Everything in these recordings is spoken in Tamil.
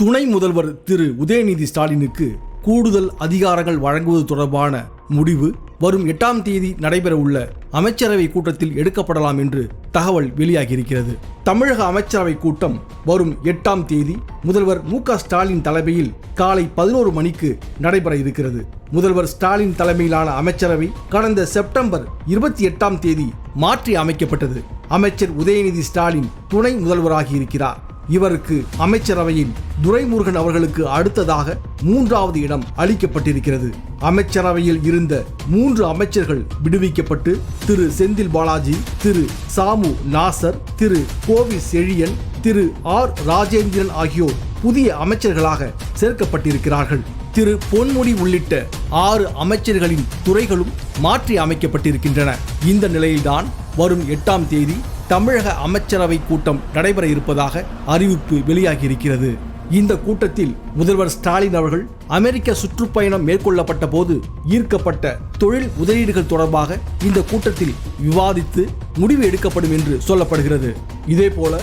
துணை முதல்வர் திரு உதயநிதி ஸ்டாலினுக்கு கூடுதல் அதிகாரங்கள் வழங்குவது தொடர்பான முடிவு வரும் 8ஆம் தேதி நடைபெறவுள்ள அமைச்சரவை கூட்டத்தில் எடுக்கப்படலாம் என்று தகவல் வெளியாகியிருக்கிறது. தமிழக அமைச்சரவை கூட்டம் வரும் 8ஆம் தேதி முதல்வர் மு.க.ஸ்டாலின் தலைமையில் காலை 11 மணிக்கு நடைபெற இருக்கிறது. முதல்வர் ஸ்டாலின் தலைமையிலான அமைச்சரவை கடந்த செப்டம்பர் 28ஆம் தேதி மாற்றி அமைக்கப்பட்டது. அமைச்சர் உதயநிதி ஸ்டாலின் துணை முதல்வராகி இருக்கிறார். இவருக்கு அமைச்சரவையில் துரைமுருகன் அவர்களுக்கு அடுத்ததாக 3வது இடம் அளிக்கப்பட்டிருக்கிறது. அமைச்சரவையில் இருந்த 3 அமைச்சர்கள் விடுவிக்கப்பட்டு திரு செந்தில் பாலாஜி, திரு சாமு நாசர், திரு கோவி செழியன், திரு ஆர் ராஜேந்திரன் ஆகியோர் புதிய அமைச்சர்களாக சேர்க்கப்பட்டிருக்கிறார்கள். திரு பொன்முடி உள்ளிட்ட 6 அமைச்சர்களின் துறைகளும் மாற்றி அமைக்கப்பட்டிருக்கின்றன. இந்த நிலையில்தான் வரும் 8ஆம் தேதி தமிழக அமைச்சரவை கூட்டம் நடைபெற இருப்பதாக அறிவிப்பு வெளியாகியிருக்கிறது. இந்த கூட்டத்தில் முதல்வர் ஸ்டாலின் அவர்கள் அமெரிக்க சுற்றுப்பயணம் மேற்கொள்ளப்பட்ட போது ஈர்க்கப்பட்ட தொழில் முதலீடுகள் தொடர்பாக இந்த கூட்டத்தில் விவாதித்து முடிவு எடுக்கப்படும் என்று சொல்லப்படுகிறது. இதேபோல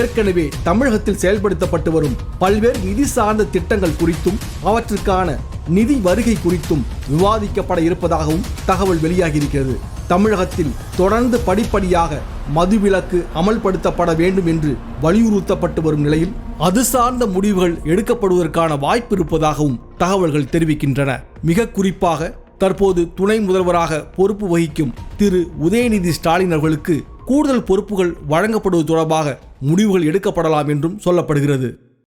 ஏற்கனவே தமிழகத்தில் செயல்படுத்தப்பட்டு வரும் பல்வேறு நிதி சார்ந்த திட்டங்கள் குறித்தும் அவற்றுக்கான நிதி வருகை குறித்தும் விவாதிக்கப்பட இருப்பதாகவும் தகவல் வெளியாகியிருக்கிறது. தமிழகத்தில் தொடர்ந்து படிப்படியாக மதுவிலக்கு அமல்படுத்தப்பட வேண்டும் என்று வலியுறுத்தப்பட்டு வரும் நிலையில் அது சார்ந்த முடிவுகள் எடுக்கப்படுவதற்கான வாய்ப்பு இருப்பதாகவும் தகவல்கள் தெரிவிக்கின்றன. மிக குறிப்பாக தற்போது துணை முதல்வராக பொறுப்பு வகிக்கும் திரு உதயநிதி ஸ்டாலின் அவர்களுக்கு கூடுதல் பொறுப்புகள் வழங்கப்படுவது தொடர்பாக முடிவுகள் எடுக்கப்படலாம் என்றும் சொல்லப்படுகிறது.